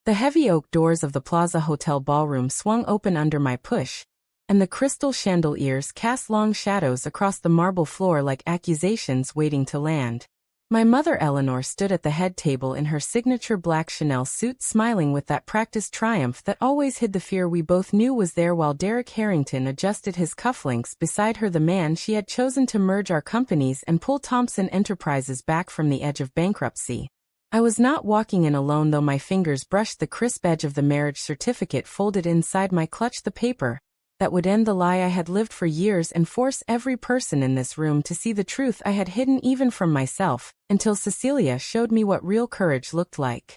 The heavy oak doors of the Plaza Hotel ballroom swung open under my push, and the crystal chandeliers cast long shadows across the marble floor like accusations waiting to land. My mother Eleanor stood at the head table in her signature black Chanel suit, smiling with that practiced triumph that always hid the fear we both knew was there, while Derek Harrington adjusted his cufflinks beside her, the man she had chosen to merge our companies and pull Thompson Enterprises back from the edge of bankruptcy. I was not walking in alone, though my fingers brushed the crisp edge of the marriage certificate folded inside my clutch, the paper that would end the lie I had lived for years and force every person in this room to see the truth I had hidden even from myself, until Cecilia showed me what real courage looked like.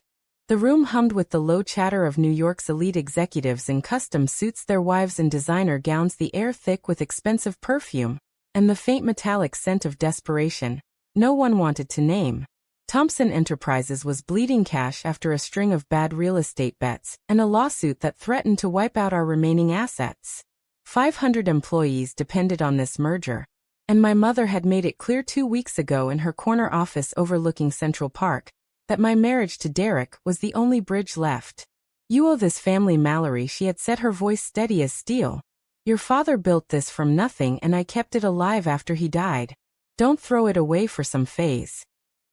The room hummed with the low chatter of New York's elite executives in custom suits, their wives in designer gowns, the air thick with expensive perfume, and the faint metallic scent of desperation no one wanted to name. Thompson Enterprises was bleeding cash after a string of bad real estate bets and a lawsuit that threatened to wipe out our remaining assets. 500 employees depended on this merger, and my mother had made it clear 2 weeks ago in her corner office overlooking Central Park that my marriage to Derek was the only bridge left. "You owe this family, Mallory," she had said, her voice steady as steel. "Your father built this from nothing, and I kept it alive after he died. Don't throw it away for some phase."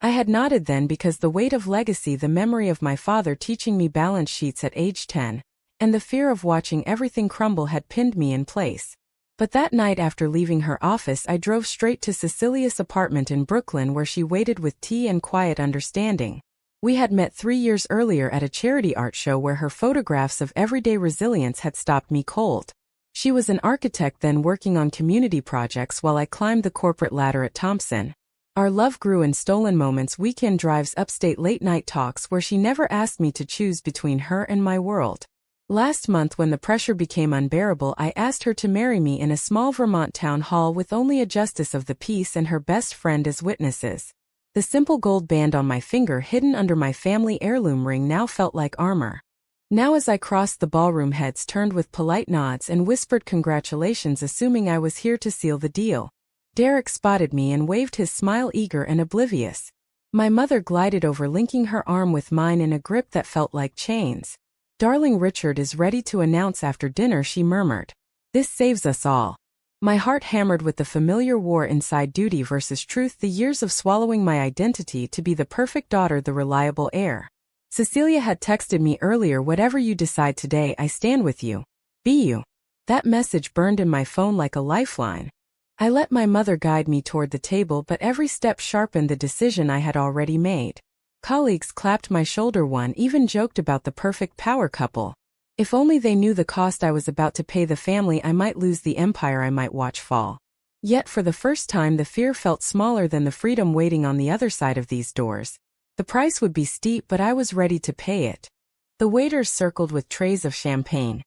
I had nodded then, because the weight of legacy, the memory of my father teaching me balance sheets at age 10, and the fear of watching everything crumble had pinned me in place. But that night, after leaving her office, I drove straight to Cecilia's apartment in Brooklyn, where she waited with tea and quiet understanding. We had met 3 years earlier at a charity art show where her photographs of everyday resilience had stopped me cold. She was an architect then, working on community projects while I climbed the corporate ladder at Thompson. Our love grew in stolen moments, weekend drives upstate, late-night talks where she never asked me to choose between her and my world. Last month, when the pressure became unbearable, I asked her to marry me in a small Vermont town hall with only a justice of the peace and her best friend as witnesses. The simple gold band on my finger, hidden under my family heirloom ring, now felt like armor. Now, as I crossed the ballroom, heads turned with polite nods and whispered congratulations, assuming I was here to seal the deal. Derek spotted me and waved his smile, eager and oblivious. My mother glided over, linking her arm with mine in a grip that felt like chains. "Darling, Richard is ready to announce after dinner," she murmured. "This saves us all." My heart hammered with the familiar war inside: duty versus truth, the years of swallowing my identity to be the perfect daughter, the reliable heir. Cecilia had texted me earlier, "Whatever you decide today, I stand with you. Be you." That message burned in my phone like a lifeline. I let my mother guide me toward the table, but every step sharpened the decision I had already made. Colleagues clapped my shoulder, one even joked about the perfect power couple. If only they knew the cost I was about to pay the family I might lose, the empire I might watch fall. Yet for the first time, the fear felt smaller than the freedom waiting on the other side of these doors. The price would be steep, but I was ready to pay it. The waiters circled with trays of champagne,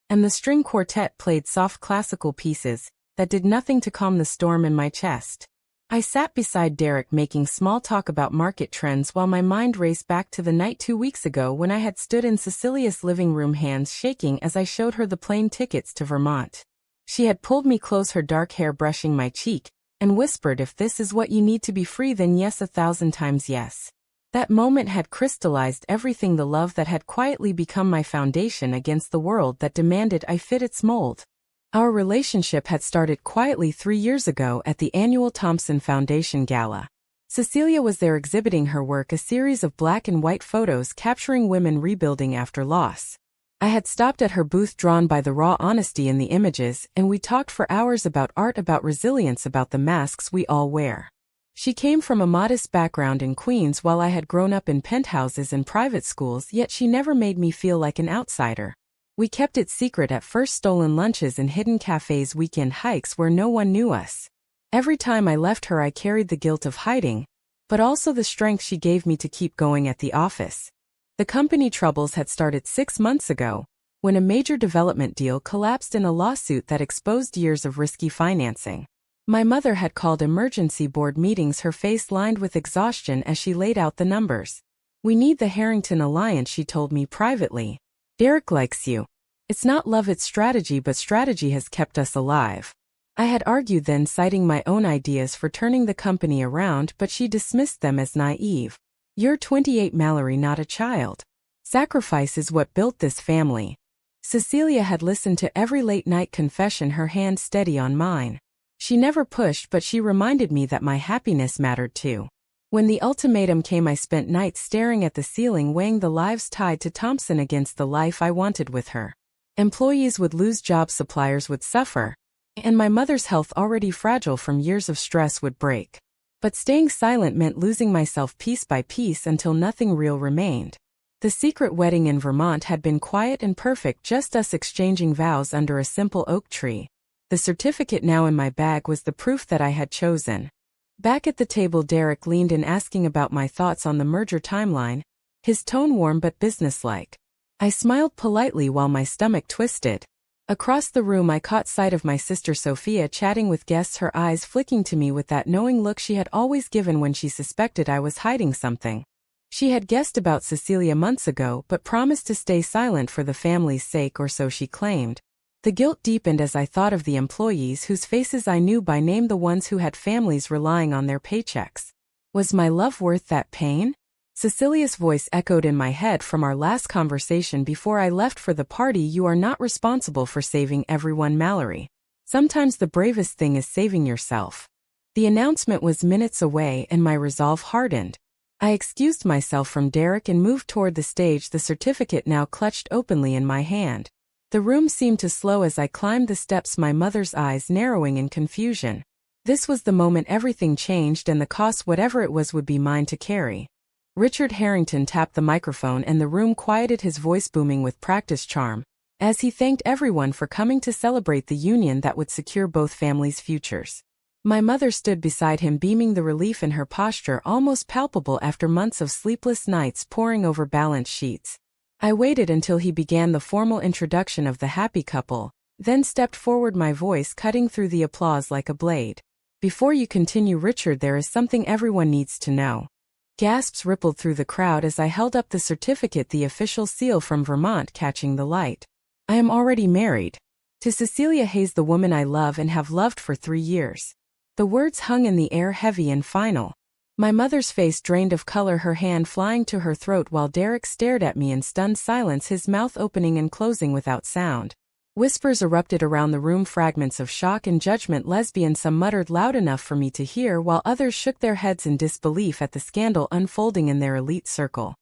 and the string quartet played soft classical pieces that did nothing to calm the storm in my chest. I sat beside Derek, making small talk about market trends, while my mind raced back to the night 2 weeks ago when I had stood in Cecilia's living room, hands shaking as I showed her the plane tickets to Vermont. She had pulled me close, her dark hair brushing my cheek, and whispered, "If this is what you need to be free, then yes, 1,000 times yes." That moment had crystallized everything, the love that had quietly become my foundation against the world that demanded I fit its mold. Our relationship had started quietly 3 years ago at the annual Thompson Foundation Gala. Cecilia was there exhibiting her work, a series of black and white photos capturing women rebuilding after loss. I had stopped at her booth, drawn by the raw honesty in the images, and we talked for hours about art, about resilience, about the masks we all wear. She came from a modest background in Queens, while I had grown up in penthouses and private schools, yet she never made me feel like an outsider. We kept it secret at first: stolen lunches in hidden cafes, weekend hikes where no one knew us. Every time I left her, I carried the guilt of hiding, but also the strength she gave me to keep going at the office. The company troubles had started 6 months ago, when a major development deal collapsed in a lawsuit that exposed years of risky financing. My mother had called emergency board meetings, her face lined with exhaustion as she laid out the numbers. "We need the Harrington Alliance," she told me privately. "Derek likes you. It's not love, it's strategy, but strategy has kept us alive." I had argued then, citing my own ideas for turning the company around, but she dismissed them as naive. "You're 28, Mallory, not a child." Sacrifice is what built this family. Cecilia had listened to every late-night confession, her hand steady on mine. She never pushed, but she reminded me that my happiness mattered too. When the ultimatum came, I spent nights staring at the ceiling, weighing the lives tied to Thompson against the life I wanted with her. Employees would lose jobs, suppliers would suffer, and my mother's health, already fragile from years of stress, would break. But staying silent meant losing myself piece by piece until nothing real remained. The secret wedding in Vermont had been quiet and perfect, just us exchanging vows under a simple oak tree. The certificate now in my bag was the proof that I had chosen. Back at the table, Derek leaned in, asking about my thoughts on the merger timeline, his tone warm but businesslike. I smiled politely while my stomach twisted. Across the room, I caught sight of my sister Sophia chatting with guests, her eyes flicking to me with that knowing look she had always given when she suspected I was hiding something. She had guessed about Cecilia months ago, but promised to stay silent for the family's sake, or so she claimed. The guilt deepened as I thought of the employees whose faces I knew by name, the ones who had families relying on their paychecks. Was my love worth that pain? Cecilia's voice echoed in my head from our last conversation before I left for the party. You are not responsible for saving everyone, Mallory. Sometimes the bravest thing is saving yourself. The announcement was minutes away, and my resolve hardened. I excused myself from Derek and moved toward the stage, the certificate now clutched openly in my hand. The room seemed to slow as I climbed the steps, my mother's eyes narrowing in confusion. This was the moment everything changed, and the cost, whatever it was, would be mine to carry. Richard Harrington tapped the microphone, and the room quieted, his voice booming with practiced charm, as he thanked everyone for coming to celebrate the union that would secure both families' futures. My mother stood beside him, beaming, the relief in her posture almost palpable after months of sleepless nights poring over balance sheets. I waited until he began the formal introduction of the happy couple, then stepped forward, my voice cutting through the applause like a blade. Before you continue, Richard, there is something everyone needs to know. Gasps rippled through the crowd as I held up the certificate, the official seal from Vermont catching the light. I am already married. To Cecilia Hayes, the woman I love and have loved for 3 years. The words hung in the air, heavy and final. My mother's face drained of color, her hand flying to her throat, while Derek stared at me in stunned silence, his mouth opening and closing without sound. Whispers erupted around the room, fragments of shock and judgment. Lesbian, some muttered loud enough for me to hear, while others shook their heads in disbelief at the scandal unfolding in their elite circle.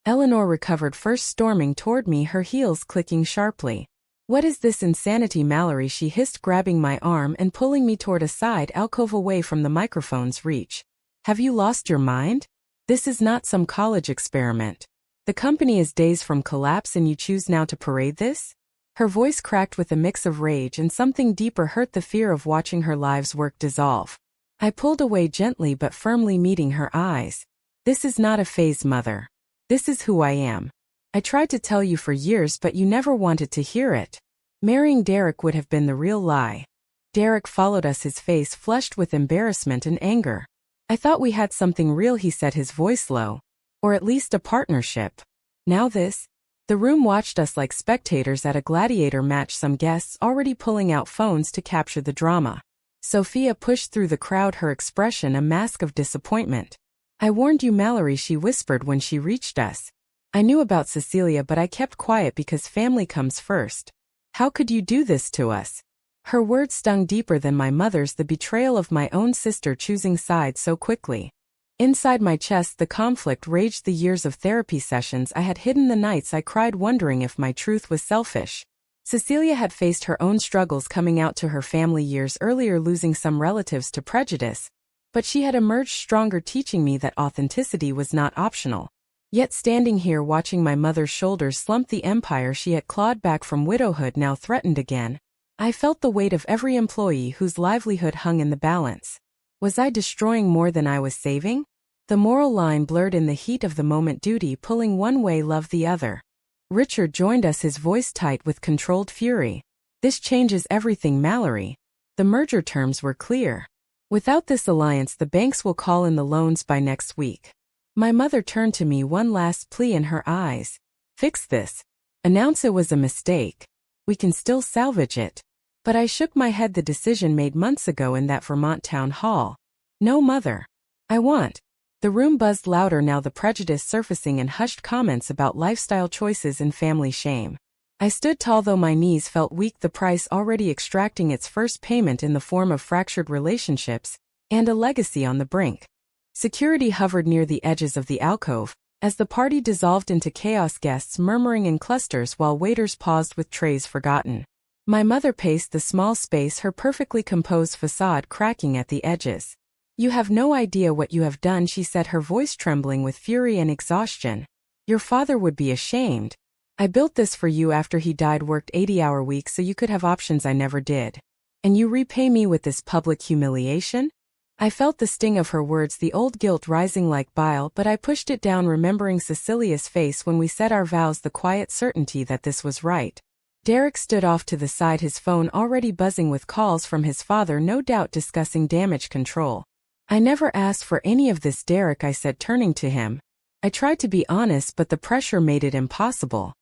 Eleanor recovered first, storming toward me, her heels clicking sharply. What is this insanity, Mallory? She hissed, grabbing my arm and pulling me toward a side alcove away from the microphone's reach. Have you lost your mind? This is not some college experiment. The company is days from collapse, and you choose now to parade this? Her voice cracked with a mix of rage and something deeper, hurt, the fear of watching her life's work dissolve. I pulled away gently but firmly, meeting her eyes. This is not a phase, Mother. This is who I am. I tried to tell you for years, but you never wanted to hear it. Marrying Derek would have been the real lie. Derek followed us, his face flushed with embarrassment and anger. I thought we had something real, he said, his voice low. Or at least a partnership. Now this? The room watched us like spectators at a gladiator match, some guests already pulling out phones to capture the drama. Sophia pushed through the crowd, her expression a mask of disappointment. I warned you, Mallory, she whispered when she reached us. I knew about Cecilia, but I kept quiet because family comes first. How could you do this to us? Her words stung deeper than my mother's, the betrayal of my own sister choosing sides so quickly. Inside my chest the conflict raged, the years of therapy sessions I had hidden, the nights I cried wondering if my truth was selfish. Cecilia had faced her own struggles coming out to her family years earlier, losing some relatives to prejudice. But she had emerged stronger, teaching me that authenticity was not optional. Yet standing here watching my mother's shoulders slump, the empire she had clawed back from widowhood now threatened again, I felt the weight of every employee whose livelihood hung in the balance. Was I destroying more than I was saving? The moral line blurred in the heat of the moment, duty pulling one way, love the other. Richard joined us, his voice tight with controlled fury. This changes everything, Mallory. The merger terms were clear. Without this alliance, the banks will call in the loans by next week. My mother turned to me, one last plea in her eyes. Fix this. Announce it was a mistake. We can still salvage it. But I shook my head, the decision made months ago in that Vermont town hall. No, Mother. I want The room buzzed louder now, the prejudice surfacing in hushed comments about lifestyle choices and family shame. I stood tall though my knees felt weak, the price already extracting its first payment in the form of fractured relationships, and a legacy on the brink. Security hovered near the edges of the alcove, as the party dissolved into chaos, guests murmuring in clusters while waiters paused with trays forgotten. My mother paced the small space, her perfectly composed facade cracking at the edges. "You have no idea what you have done," she said, her voice trembling with fury and exhaustion. "Your father would be ashamed. I built this for you after he died, worked 80-hour weeks so you could have options I never did. And you repay me with this public humiliation?" I felt the sting of her words, the old guilt rising like bile, but I pushed it down, remembering Cecilia's face when we said our vows, the quiet certainty that this was right. Derek stood off to the side, his phone already buzzing with calls from his father, no doubt discussing damage control. "I never asked for any of this, Derek," I said, turning to him. I tried to be honest, but the pressure made it impossible.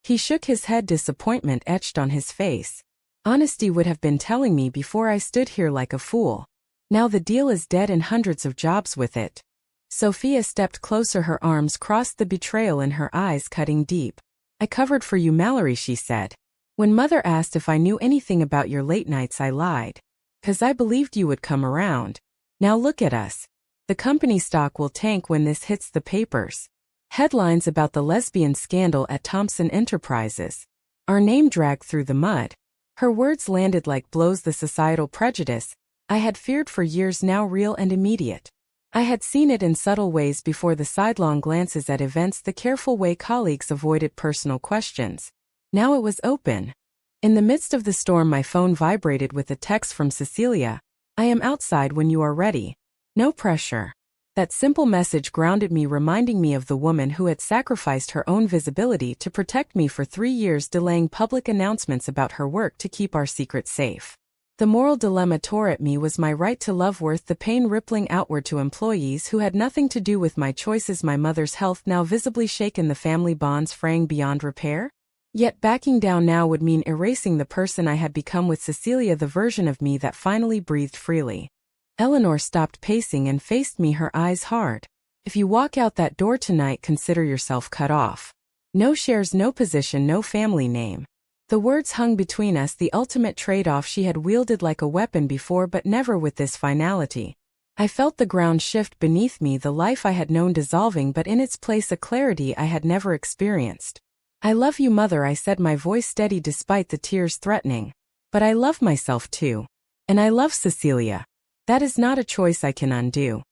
He shook his head, disappointment etched on his face. Honesty would have been telling me before I stood here like a fool. Now the deal is dead and hundreds of jobs with it. Sophia stepped closer, her arms crossed, the betrayal in her eyes cutting deep. "I covered for you, Mallory," she said. "When Mother asked if I knew anything about your late nights, I lied. 'Cause I believed you would come around. Now look at us. The company stock will tank when this hits the papers. Headlines about the lesbian scandal at Thompson Enterprises. Our name dragged through the mud." Her words landed like blows, the societal prejudice I had feared for years now real and immediate. I had seen it in subtle ways before, the sidelong glances at events, the careful way colleagues avoided personal questions. Now it was open. In the midst of the storm, my phone vibrated with a text from Cecilia. "I am outside when you are ready. No pressure." That simple message grounded me, reminding me of the woman who had sacrificed her own visibility to protect me for 3 years, delaying public announcements about her work to keep our secret safe. The moral dilemma tore at me. Was my right to love worth the pain rippling outward to employees who had nothing to do with my choices? My mother's health now visibly shaken, the family bonds fraying beyond repair? Yet backing down now would mean erasing the person I had become with Cecilia, the version of me that finally breathed freely. Eleanor stopped pacing and faced me, her eyes hard. "If you walk out that door tonight, consider yourself cut off. No shares, no position, no family name." The words hung between us, the ultimate trade-off she had wielded like a weapon before, but never with this finality. I felt the ground shift beneath me, the life I had known dissolving, but in its place a clarity I had never experienced. "I love you, Mother," I said, my voice steady despite the tears threatening. "But I love myself too. And I love Cecilia. That is not a choice I can undo."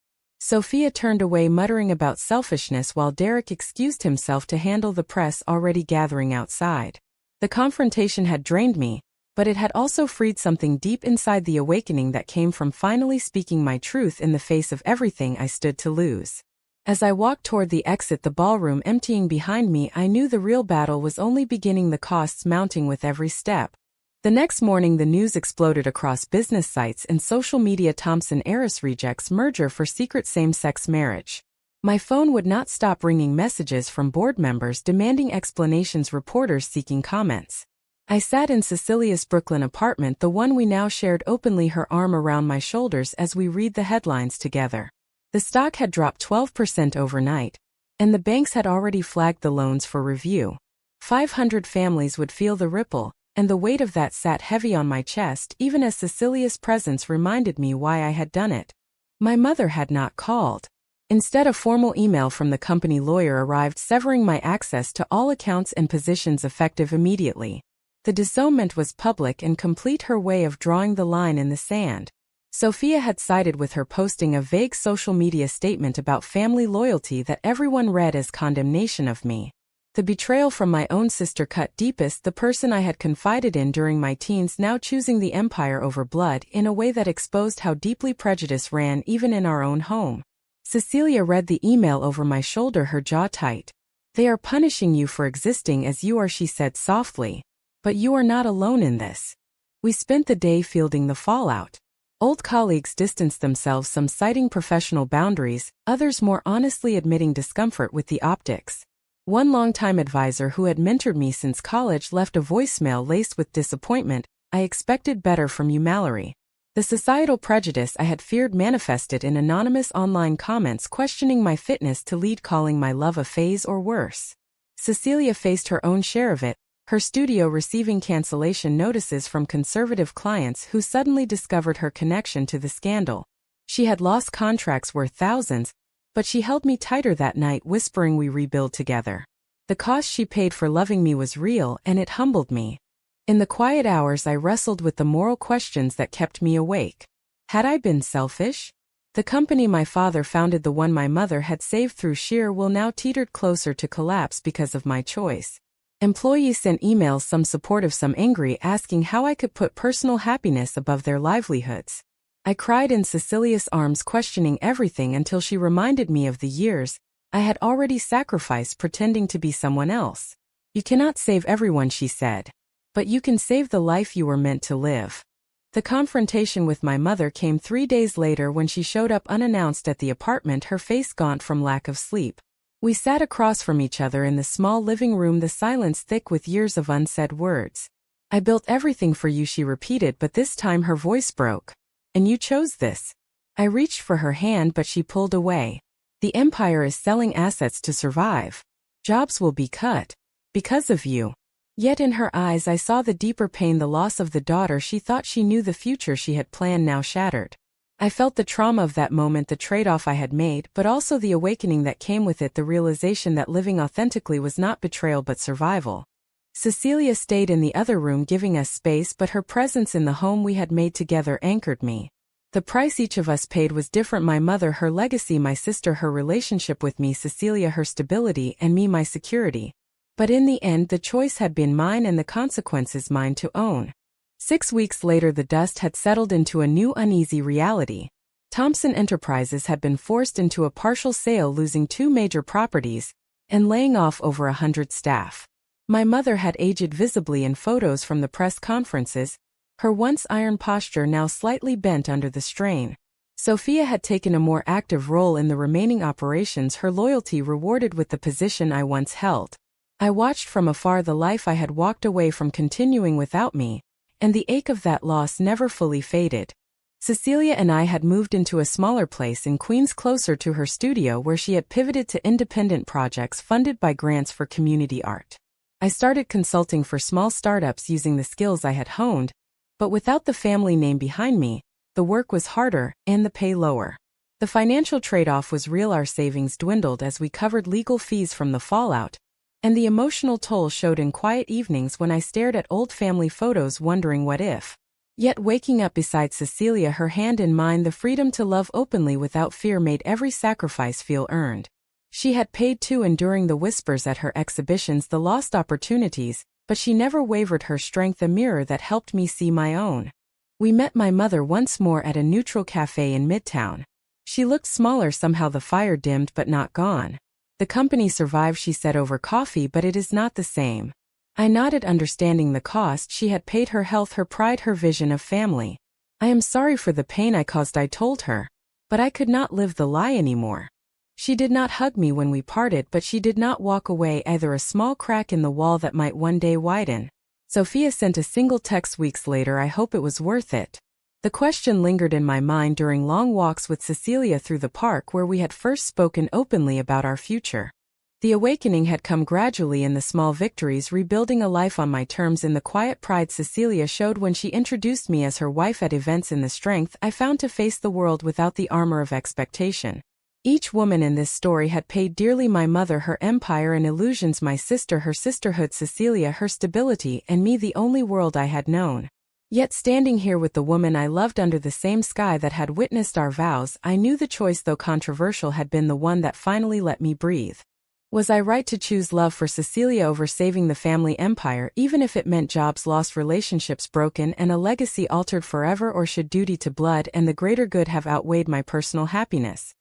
Sophia turned away, muttering about selfishness, while Derek excused himself to handle the press already gathering outside. The confrontation had drained me, but it had also freed something deep inside, the awakening that came from finally speaking my truth in the face of everything I stood to lose. As I walked toward the exit, the ballroom emptying behind me, I knew the real battle was only beginning, the costs mounting with every step. The next morning, the news exploded across business sites and social media. Thompson heiress rejects merger for secret same-sex marriage. My phone would not stop ringing, messages from board members demanding explanations, reporters seeking comments. I sat in Cecilia's Brooklyn apartment, the one we now shared openly, her arm around my shoulders as we read the headlines together. The stock had dropped 12% overnight, and the banks had already flagged the loans for review. 500 families would feel the ripple, and the weight of that sat heavy on my chest, even as Cecilia's presence reminded me why I had done it. My mother had not called. Instead, a formal email from the company lawyer arrived, severing my access to all accounts and positions effective immediately. The disownment was public and complete, her way of drawing the line in the sand. Sophia had sided with her, posting a vague social media statement about family loyalty that everyone read as condemnation of me. The betrayal from my own sister cut deepest, the person I had confided in during my teens now choosing the empire over blood in a way that exposed how deeply prejudice ran even in our own home. Cecilia read the email over my shoulder, her jaw tight. "They are punishing you for existing as you are," she said softly. "But you are not alone in this." We spent the day fielding the fallout. Old colleagues distanced themselves, some citing professional boundaries, others more honestly admitting discomfort with the optics. One longtime advisor who had mentored me since college left a voicemail laced with disappointment. "I expected better from you, Mallory." The The societal prejudice I had feared manifested in anonymous online comments questioning my fitness to lead, calling my love a phase or worse. Cecilia faced her own share of it, her studio receiving cancellation notices from conservative clients who suddenly discovered her connection to the scandal. She had lost contracts worth thousands, but she held me tighter that night, whispering we rebuild together. The cost she paid for loving me was real, and it humbled me. In the quiet hours I wrestled with the moral questions that kept me awake. Had I been selfish? The company my father founded, the one my mother had saved through sheer will, now teetered closer to collapse because of my choice. Employees sent emails, some supportive, some angry, asking how I could put personal happiness above their livelihoods. I cried in Cecilia's arms, questioning everything until she reminded me of the years I had already sacrificed pretending to be someone else. You cannot save everyone, she said. But you can save the life you were meant to live. The confrontation with my mother came 3 days later when she showed up unannounced at the apartment, her face gaunt from lack of sleep. We sat across from each other in the small living room, the silence thick with years of unsaid words. I built everything for you, she repeated, but this time her voice broke. And you chose this. I reached for her hand, but she pulled away. The empire is selling assets to survive. Jobs will be cut. Because of you. Yet in her eyes I saw the deeper pain, the loss of the daughter she thought she knew, the future she had planned now shattered. I felt the trauma of that moment, the trade-off I had made, but also the awakening that came with it, the realization that living authentically was not betrayal but survival. Cecilia stayed in the other room, giving us space, but her presence in the home we had made together anchored me. The price each of us paid was different: my mother, her legacy; my sister, her relationship with me; Cecilia, her stability; and me, my security. But in the end, the choice had been mine and the consequences mine to own. 6 weeks later, the dust had settled into a new uneasy reality. Thompson Enterprises had been forced into a partial sale, losing 2 major properties and laying off over 100 staff. My mother had aged visibly in photos from the press conferences, her once iron posture now slightly bent under the strain. Sophia had taken a more active role in the remaining operations, her loyalty rewarded with the position I once held. I watched from afar the life I had walked away from continuing without me, and the ache of that loss never fully faded. Cecilia and I had moved into a smaller place in Queens, closer to her studio, where she had pivoted to independent projects funded by grants for community art. I started consulting for small startups using the skills I had honed, but without the family name behind me, the work was harder and the pay lower. The financial trade-off was real. Our savings dwindled as we covered legal fees from the fallout, and the emotional toll showed in quiet evenings when I stared at old family photos, wondering what if. Yet waking up beside Cecilia, her hand in mine, the freedom to love openly without fear, made every sacrifice feel earned. She had paid too, enduring the whispers at her exhibitions, the lost opportunities, but she never wavered, her strength a mirror that helped me see my own. We met my mother once more at a neutral cafe in Midtown. She looked smaller somehow, the fire dimmed but not gone. The company survived, she said over coffee, but it is not the same. I nodded, understanding the cost she had paid: her health, her pride, her vision of family. I am sorry for the pain I caused, I told her. But I could not live the lie anymore. She did not hug me when we parted, but she did not walk away either, a small crack in the wall that might one day widen. Sophia sent a single text weeks later: I hope it was worth it. The question lingered in my mind during long walks with Cecilia through the park, where we had first spoken openly about our future. The awakening had come gradually in the small victories, rebuilding a life on my terms, in the quiet pride Cecilia showed when she introduced me as her wife at events, in the strength I found to face the world without the armor of expectation. Each woman in this story had paid dearly: my mother, her empire and illusions; my sister, her sisterhood; Cecilia, her stability; and me, the only world I had known. Yet standing here with the woman I loved under the same sky that had witnessed our vows, I knew the choice, though controversial, had been the one that finally let me breathe. Was I right to choose love for Cecilia over saving the family empire, even if it meant jobs lost, relationships broken, and a legacy altered forever? Or should duty to blood and the greater good have outweighed my personal happiness?